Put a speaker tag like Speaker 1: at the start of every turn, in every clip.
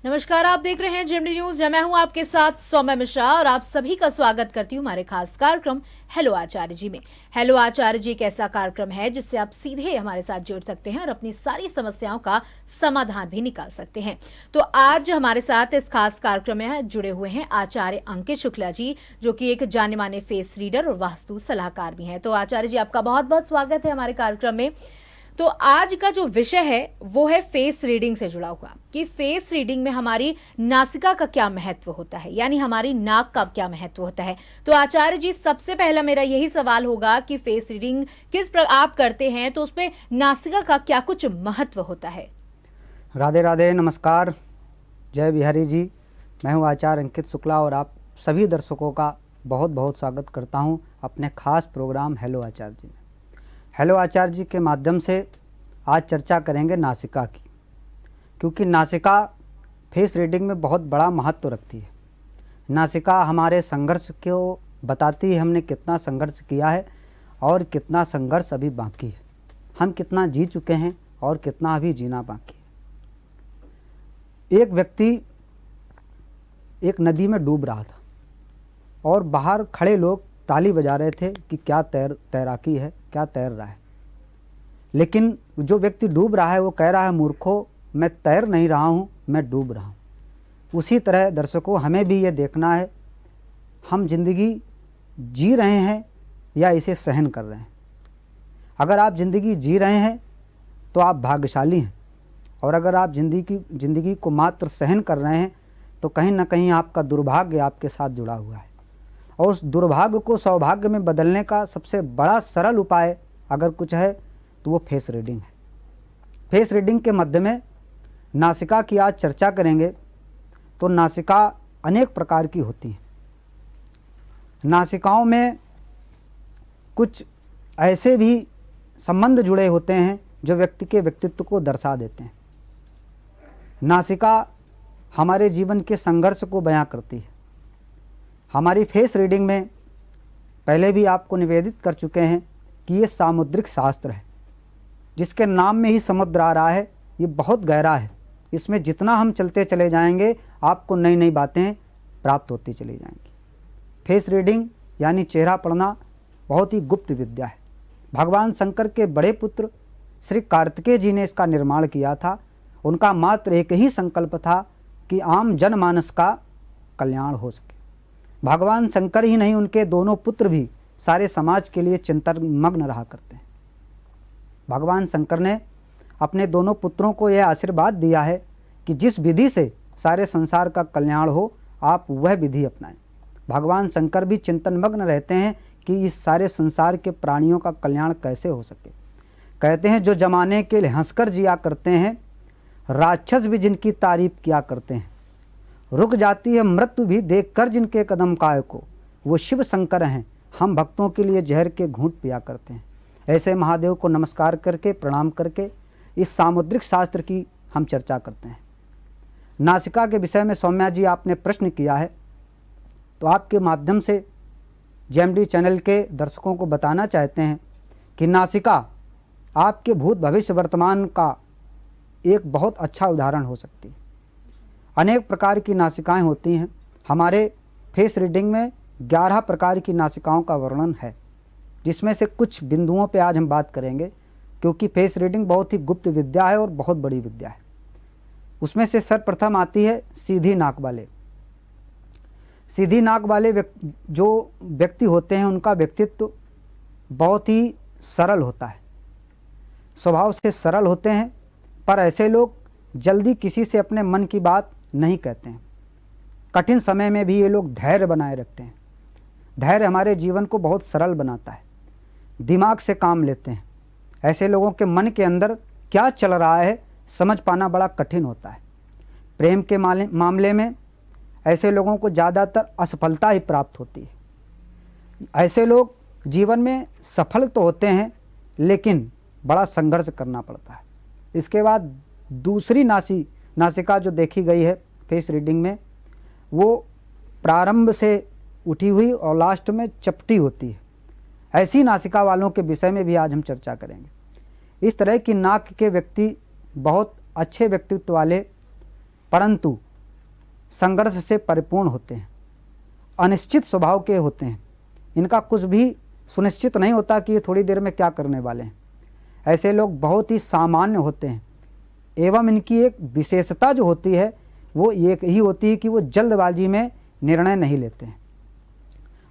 Speaker 1: नमस्कार, आप देख रहे हैं जेएमडी न्यूज। मैं हूं आपके साथ सौम्या मिश्रा और आप सभी का स्वागत करती हूं हमारे खास कार्यक्रम हेलो आचार्य जी में। हेलो आचार्य जी एक ऐसा कार्यक्रम है जिससे आप सीधे हमारे साथ जुड़ सकते हैं और अपनी सारी समस्याओं का समाधान भी निकाल सकते हैं। तो आज हमारे साथ इस खास कार्यक्रम में जुड़े हुए हैं आचार्य अंकित शुक्ला जी, जो कि एक जाने माने फेस रीडर और वास्तु सलाहकार भी हैं। तो आचार्य जी, आपका बहुत बहुत स्वागत है हमारे कार्यक्रम में। तो आज का जो विषय है वो है फेस रीडिंग से जुड़ा हुआ, कि फेस रीडिंग में हमारी नासिका का क्या महत्व होता है, यानी हमारी नाक का क्या महत्व होता है। तो आचार्य जी, सबसे पहला मेरा यही सवाल होगा कि फेस रीडिंग आप करते हैं तो उसमें नासिका का क्या कुछ महत्व होता है।
Speaker 2: राधे राधे, नमस्कार, जय बिहारी जी। मैं हूं आचार्य अंकित शुक्ला और आप सभी दर्शकों का बहुत बहुत स्वागत करता हूं अपने खास प्रोग्राम हेलो आचार्य जी में। हेलो आचार्य जी के माध्यम से आज चर्चा करेंगे नासिका की, क्योंकि नासिका फेस रीडिंग में बहुत बड़ा महत्व रखती है। नासिका हमारे संघर्ष को बताती है, हमने कितना संघर्ष किया है और कितना संघर्ष अभी बाकी है, हम कितना जी चुके हैं और कितना अभी जीना बाकी है। एक व्यक्ति एक नदी में डूब रहा था और बाहर खड़े लोग ताली बजा रहे थे कि क्या तैराकी है, क्या तैर रहा है। लेकिन जो व्यक्ति डूब रहा है वो कह रहा है, मूर्खों, मैं तैर नहीं रहा हूँ, मैं डूब रहा हूँ। उसी तरह दर्शकों, हमें भी ये देखना है, हम जिंदगी जी रहे हैं या इसे सहन कर रहे हैं। अगर आप जिंदगी जी रहे हैं तो आप भाग्यशाली हैं, और अगर आप जिंदगी को मात्र सहन कर रहे हैं तो कहीं ना कहीं आपका दुर्भाग्य आपके साथ जुड़ा हुआ है। और उस दुर्भाग्य को सौभाग्य में बदलने का सबसे बड़ा सरल उपाय अगर कुछ है तो वो फेस रीडिंग है। फेस रीडिंग के मध्य में नासिका की आज चर्चा करेंगे। तो नासिका अनेक प्रकार की होती हैं। नासिकाओं में कुछ ऐसे भी संबंध जुड़े होते हैं जो व्यक्ति के व्यक्तित्व को दर्शा देते हैं। नासिका हमारे जीवन के संघर्ष को बयां करती है। हमारी फेस रीडिंग में पहले भी आपको निवेदित कर चुके हैं कि ये सामुद्रिक शास्त्र है, जिसके नाम में ही समुद्र आ रहा है। ये बहुत गहरा है, इसमें जितना हम चलते चले जाएंगे आपको नई नई बातें प्राप्त होती चली जाएंगी। फेस रीडिंग यानी चेहरा पढ़ना बहुत ही गुप्त विद्या है। भगवान शंकर के बड़े पुत्र श्री कार्तिकेय जी ने इसका निर्माण किया था। उनका मात्र एक ही संकल्प था कि आम जनमानस का कल्याण हो सके। भगवान शंकर ही नहीं, उनके दोनों पुत्र भी सारे समाज के लिए चिंतन मग्न रहा करते हैं। भगवान शंकर ने अपने दोनों पुत्रों को यह आशीर्वाद दिया है कि जिस विधि से सारे संसार का कल्याण हो, आप वह विधि अपनाएं। भगवान शंकर भी चिंतन मग्न रहते हैं कि इस सारे संसार के प्राणियों का कल्याण कैसे हो सके। कहते हैं, जो जमाने के लिए हंसकर जिया करते हैं, राक्षस भी जिनकी तारीफ किया करते हैं। रुक जाती है मृत्यु भी देखकर जिनके कदम काय को, वो शिव शंकर हैं, हम भक्तों के लिए जहर के घूंट पिया करते हैं। ऐसे महादेव को नमस्कार करके, प्रणाम करके इस सामुद्रिक शास्त्र की हम चर्चा करते हैं। नासिका के विषय में सौम्या जी आपने प्रश्न किया है, तो आपके माध्यम से जेएमडी चैनल के दर्शकों को बताना चाहते हैं कि नासिका आपके भूत भविष्य वर्तमान का एक बहुत अच्छा उदाहरण हो सकती है। अनेक प्रकार की नासिकाएं होती हैं। हमारे फेस रीडिंग में 11 प्रकार की नासिकाओं का वर्णन है, जिसमें से कुछ बिंदुओं पे आज हम बात करेंगे, क्योंकि फेस रीडिंग बहुत ही गुप्त विद्या है और बहुत बड़ी विद्या है। उसमें से सर्वप्रथम आती है सीधी नाक वाले। सीधी नाक वाले जो व्यक्ति होते हैं, उनका व्यक्तित्व बहुत ही सरल होता है, स्वभाव से सरल होते हैं। पर ऐसे लोग जल्दी किसी से अपने मन की बात नहीं कहते हैं। कठिन समय में भी ये लोग धैर्य बनाए रखते हैं। धैर्य हमारे जीवन को बहुत सरल बनाता है, दिमाग से काम लेते हैं। ऐसे लोगों के मन के अंदर क्या चल रहा है समझ पाना बड़ा कठिन होता है। प्रेम के मामले में ऐसे लोगों को ज़्यादातर असफलता ही प्राप्त होती है। ऐसे लोग जीवन में सफल तो होते हैं, लेकिन बड़ा संघर्ष करना पड़ता है। इसके बाद दूसरी नासिका जो देखी गई है फेस रीडिंग में, वो प्रारंभ से उठी हुई और लास्ट में चपटी होती है। ऐसी नासिका वालों के विषय में भी आज हम चर्चा करेंगे। इस तरह की नाक के व्यक्ति बहुत अच्छे व्यक्तित्व वाले, परंतु संघर्ष से परिपूर्ण होते हैं, अनिश्चित स्वभाव के होते हैं। इनका कुछ भी सुनिश्चित नहीं होता कि ये थोड़ी देर में क्या करने वाले हैं। ऐसे लोग बहुत ही सामान्य होते हैं एवं इनकी एक विशेषता जो होती है वो एक ही होती है कि वो जल्दबाजी में निर्णय नहीं लेते हैं।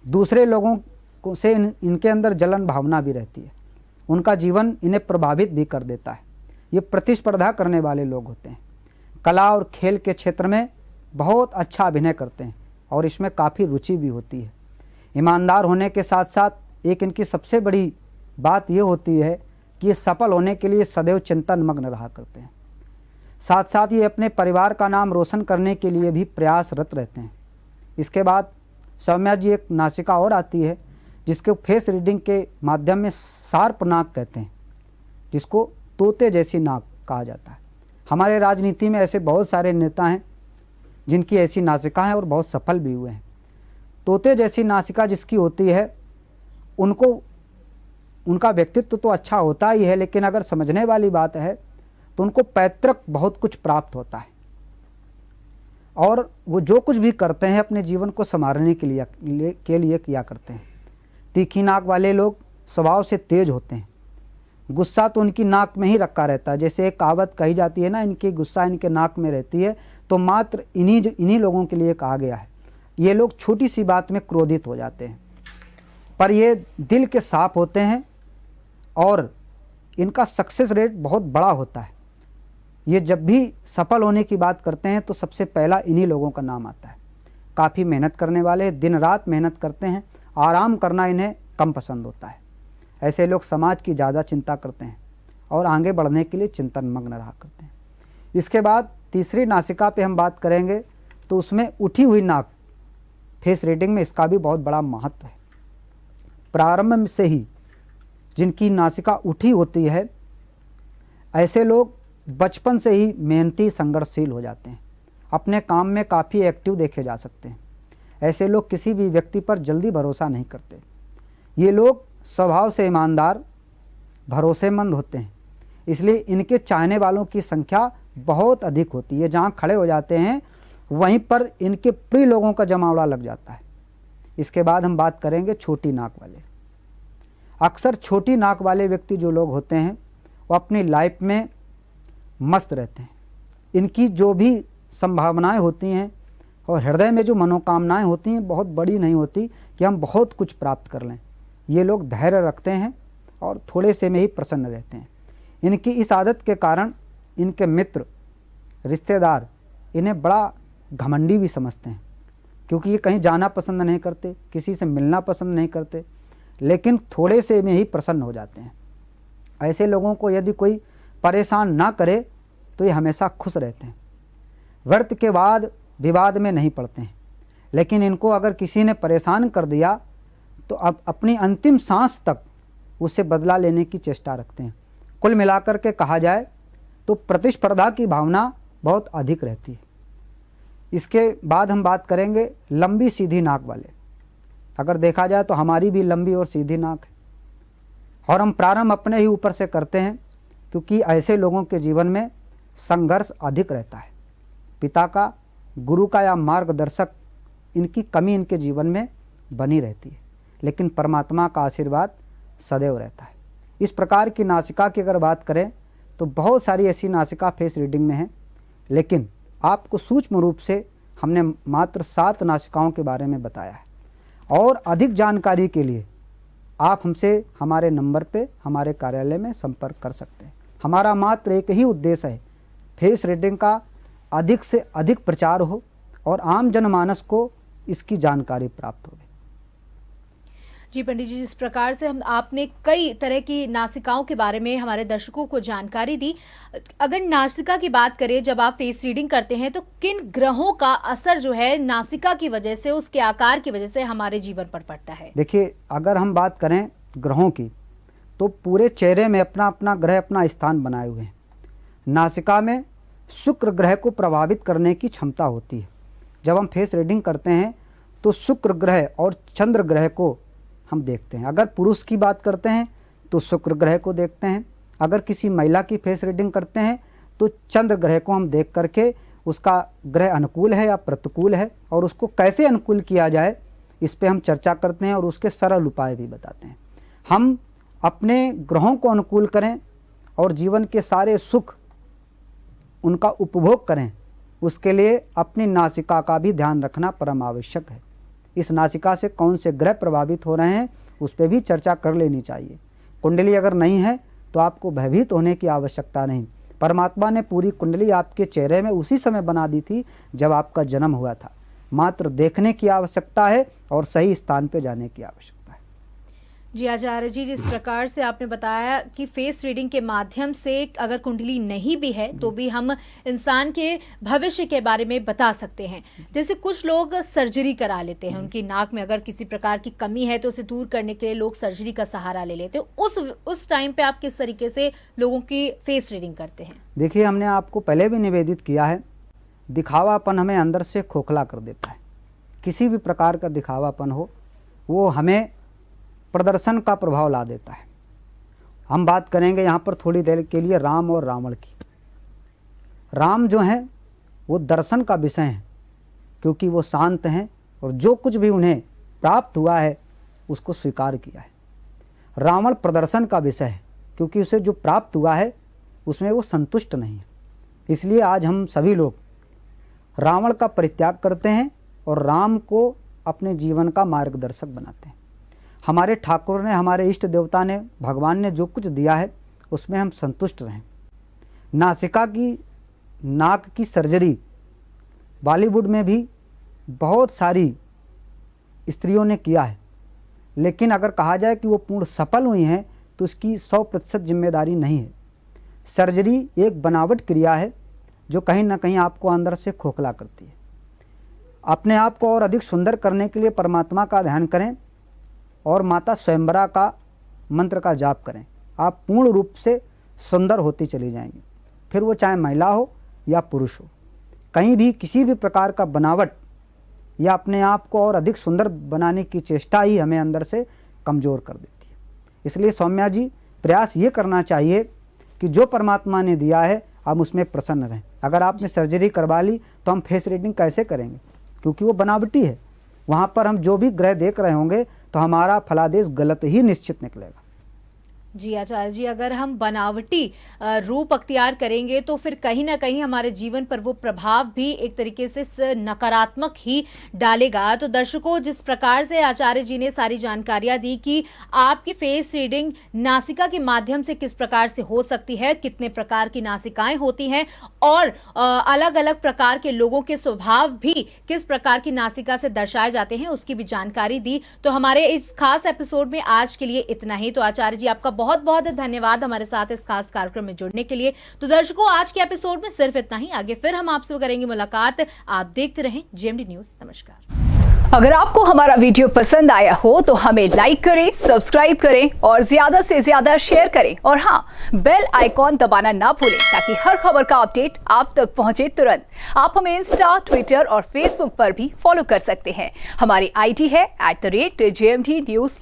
Speaker 2: दूसरे लोगों से इनके अंदर जलन भावना भी रहती है। उनका जीवन इन्हें प्रभावित भी कर देता है। ये प्रतिस्पर्धा करने वाले लोग होते हैं। कला और खेल के क्षेत्र में बहुत अच्छा अभिनय करते हैं और इसमें काफ़ी रुचि भी होती है। ईमानदार होने के साथ साथ एक इनकी सबसे बड़ी बात ये होती है कि ये सफल होने के लिए सदैव चिंतन मग्न रहा करते हैं। साथ साथ ये अपने परिवार का नाम रोशन करने के लिए भी प्रयासरत रहते हैं। इसके बाद सौम्या जी एक नासिका और आती है जिसको फेस रीडिंग के माध्यम में शार्प नाक कहते हैं, जिसको तोते जैसी नाक कहा जाता है। हमारे राजनीति में ऐसे बहुत सारे नेता हैं जिनकी ऐसी नासिका है और बहुत सफल भी हुए हैं। तोते जैसी नासिका जिसकी होती है उनका व्यक्तित्व तो अच्छा होता ही है, लेकिन अगर समझने वाली बात है तो उनको पैतृक बहुत कुछ प्राप्त होता है और वो जो कुछ भी करते हैं अपने जीवन को संवारने के लिए किया करते हैं। तीखी नाक वाले लोग स्वभाव से तेज होते हैं। गुस्सा तो उनकी नाक में ही रखा रहता है। जैसे एक कहावत कही जाती है ना, इनकी गुस्सा इनके नाक में रहती है, तो मात्र इन्हीं लोगों के लिए कहा गया है। ये लोग छोटी सी बात में क्रोधित हो जाते हैं, पर ये दिल के साफ होते हैं और इनका सक्सेस रेट बहुत बड़ा होता है। ये जब भी सफल होने की बात करते हैं तो सबसे पहला इन्हीं लोगों का नाम आता है। काफ़ी मेहनत करने वाले, दिन रात मेहनत करते हैं, आराम करना इन्हें कम पसंद होता है। ऐसे लोग समाज की ज़्यादा चिंता करते हैं और आगे बढ़ने के लिए चिंतन मग्न रहा करते हैं। इसके बाद तीसरी नासिका पे हम बात करेंगे तो उसमें उठी हुई नाक, फेस रीडिंग में इसका भी बहुत बड़ा महत्व है। प्रारंभ से ही जिनकी नासिका उठी होती है ऐसे लोग बचपन से ही मेहनती संघर्षशील हो जाते हैं। अपने काम में काफ़ी एक्टिव देखे जा सकते हैं। ऐसे लोग किसी भी व्यक्ति पर जल्दी भरोसा नहीं करते। ये लोग स्वभाव से ईमानदार, भरोसेमंद होते हैं, इसलिए इनके चाहने वालों की संख्या बहुत अधिक होती है। जहाँ खड़े हो जाते हैं वहीं पर इनके प्रिय लोगों का जमावड़ा लग जाता है। इसके बाद हम बात करेंगे छोटी नाक वाले। अक्सर छोटी नाक वाले व्यक्ति जो लोग होते हैं वो अपनी लाइफ में मस्त रहते हैं। इनकी जो भी संभावनाएं होती हैं और हृदय में जो मनोकामनाएं होती हैं बहुत बड़ी नहीं होती कि हम बहुत कुछ प्राप्त कर लें। ये लोग धैर्य रखते हैं और थोड़े से में ही प्रसन्न रहते हैं। इनकी इस आदत के कारण इनके मित्र, रिश्तेदार इन्हें बड़ा घमंडी भी समझते हैं, क्योंकि ये कहीं जाना पसंद नहीं करते, किसी से मिलना पसंद नहीं करते, लेकिन थोड़े से में ही प्रसन्न हो जाते हैं। ऐसे लोगों को यदि कोई परेशान ना करे तो ये हमेशा खुश रहते हैं। व्यर्थ के बाद विवाद में नहीं पड़ते हैं, लेकिन इनको अगर किसी ने परेशान कर दिया तो अब अपनी अंतिम सांस तक उससे बदला लेने की चेष्टा रखते हैं। कुल मिलाकर के कहा जाए तो प्रतिस्पर्धा की भावना बहुत अधिक रहती है। इसके बाद हम बात करेंगे लंबी सीधी नाक वाले। अगर देखा जाए तो हमारी भी लंबी और सीधी नाक है और हम प्रारंभ अपने ही ऊपर से करते हैं, क्योंकि ऐसे लोगों के जीवन में संघर्ष अधिक रहता है। पिता का, गुरु का या मार्गदर्शक इनकी कमी इनके जीवन में बनी रहती है, लेकिन परमात्मा का आशीर्वाद सदैव रहता है। इस प्रकार की नासिका की अगर बात करें तो बहुत सारी ऐसी नासिका फेस रीडिंग में हैं, लेकिन आपको सूक्ष्म रूप से हमने मात्र 7 नासिकाओं के बारे में बताया है। और अधिक जानकारी के लिए आप हमसे हमारे नंबर पे हमारे कार्यालय में संपर्क कर सकते हैं। हमारा मात्र एक ही उद्देश्य है, फेस रीडिंग का अधिक से अधिक प्रचार हो और आम जनमानस को इसकी जानकारी प्राप्त हो।
Speaker 1: जी पंडित जी, जिस प्रकार से आपने कई तरह की नासिकाओं के बारे में हमारे दर्शकों को जानकारी दी, अगर नासिका की बात करें, जब आप फेस रीडिंग करते हैं तो किन ग्रहों का असर जो है नासिका की वजह से, उसके आकार की वजह से हमारे जीवन पर पड़ता है?
Speaker 2: देखिए, अगर हम बात करें ग्रहों की तो पूरे चेहरे में अपना अपना ग्रह अपना स्थान बनाए हुए हैं। नासिका में शुक्र ग्रह को प्रभावित करने की क्षमता होती है। जब हम फेस रीडिंग करते हैं तो शुक्र ग्रह और चंद्र ग्रह को हम देखते हैं। अगर पुरुष की बात करते हैं तो शुक्र ग्रह को देखते हैं। अगर किसी महिला की फेस रीडिंग करते हैं तो चंद्र ग्रह को हम देख करके उसका ग्रह अनुकूल है या प्रतिकूल है और उसको कैसे अनुकूल किया जाए, इस पे हम चर्चा करते हैं और उसके सरल उपाय भी बताते हैं। हम अपने ग्रहों को अनुकूल करें और जीवन के सारे सुख उनका उपभोग करें, उसके लिए अपनी नासिका का भी ध्यान रखना परम आवश्यक है। इस नासिका से कौन से ग्रह प्रभावित हो रहे हैं उस पर भी चर्चा कर लेनी चाहिए। कुंडली अगर नहीं है तो आपको भयभीत होने की आवश्यकता नहीं। परमात्मा ने पूरी कुंडली आपके चेहरे में उसी समय बना दी थी जब आपका जन्म हुआ था। मात्र देखने की आवश्यकता है और सही स्थान पर जाने की आवश्यकता है।
Speaker 1: जी आचार्य जी, जिस प्रकार से आपने बताया कि फेस रीडिंग के माध्यम से अगर कुंडली नहीं भी है तो भी हम इंसान के भविष्य के बारे में बता सकते हैं। जैसे कुछ लोग सर्जरी करा लेते हैं, उनकी नाक में अगर किसी प्रकार की कमी है तो उसे दूर करने के लिए लोग सर्जरी का सहारा ले लेते हैं। उस टाइम पे आप किस तरीके से लोगों की फेस रीडिंग करते हैं?
Speaker 2: देखिए, हमने आपको पहले भी निवेदित किया है, दिखावापन हमें अंदर से खोखला कर देता है। किसी भी प्रकार का दिखावापन हो वो हमें प्रदर्शन का प्रभाव ला देता है। हम बात करेंगे यहाँ पर थोड़ी देर के लिए राम और रावण की। राम जो हैं वो दर्शन का विषय हैं, क्योंकि वो शांत हैं और जो कुछ भी उन्हें प्राप्त हुआ है उसको स्वीकार किया है। रावण प्रदर्शन का विषय है, क्योंकि उसे जो प्राप्त हुआ है उसमें वो संतुष्ट नहीं है। इसलिए आज हम सभी लोग रावण का परित्याग करते हैं और राम को अपने जीवन का मार्गदर्शक बनाते हैं। हमारे ठाकुर ने, हमारे इष्ट देवता ने, भगवान ने जो कुछ दिया है उसमें हम संतुष्ट रहें। नासिका की, नाक की सर्जरी बॉलीवुड में भी बहुत सारी स्त्रियों ने किया है, लेकिन अगर कहा जाए कि वो पूर्ण सफल हुई हैं तो उसकी 100% जिम्मेदारी नहीं है। सर्जरी एक बनावट क्रिया है जो कहीं ना कहीं आपको अंदर से खोखला करती है। अपने आप को और अधिक सुंदर करने के लिए परमात्मा का ध्यान करें और माता स्वयंवरा का मंत्र का जाप करें। आप पूर्ण रूप से सुंदर होती चली जाएंगी, फिर वो चाहे महिला हो या पुरुष हो। कहीं भी किसी भी प्रकार का बनावट या अपने आप को और अधिक सुंदर बनाने की चेष्टा ही हमें अंदर से कमज़ोर कर देती है। इसलिए सौम्या जी, प्रयास ये करना चाहिए कि जो परमात्मा ने दिया है हम उसमें प्रसन्न रहें। अगर आपने सर्जरी करवा ली तो हम फेस रीडिंग कैसे करेंगे, क्योंकि वो बनावटी है। वहाँ पर हम जो भी ग्रह देख रहे होंगे तो हमारा फलादेश गलत ही निश्चित निकलेगा।
Speaker 1: जी आचार्य जी, अगर हम बनावटी रूप अख्तियार करेंगे तो फिर कहीं ना कहीं हमारे जीवन पर वो प्रभाव भी एक तरीके से नकारात्मक ही डालेगा। तो दर्शकों, जिस प्रकार से आचार्य जी ने सारी जानकारियां दी कि आपकी फेस रीडिंग नासिका के माध्यम से किस प्रकार से हो सकती है, कितने प्रकार की नासिकाएं होती हैं और अलग अलग प्रकार के लोगों के स्वभाव भी किस प्रकार की नासिका से दर्शाए जाते हैं, उसकी भी जानकारी दी। तो हमारे इस खास एपिसोड में आज के लिए इतना ही। तो आचार्य जी, आपका बहुत बहुत धन्यवाद हमारे साथ इस खास कार्यक्रम में जुड़ने के लिए। तो दर्शकों, आज के एपिसोड में सिर्फ इतना ही। आगे फिर हम आपसे करेंगे मुलाकात। आप देखते रहें GMD न्यूज। नमस्कार।
Speaker 3: अगर आपको हमारा वीडियो पसंद आया हो तो हमें लाइक करें, सब्सक्राइब करें और ज्यादा से ज्यादा शेयर करें। और हाँ, बेल आइकॉन दबाना ना भूलें ताकि हर खबर का अपडेट आप तक पहुंचे तुरंत। आप हमें इंस्टा, ट्विटर और फेसबुक पर भी फॉलो कर सकते हैं। हमारी ID है @GMD News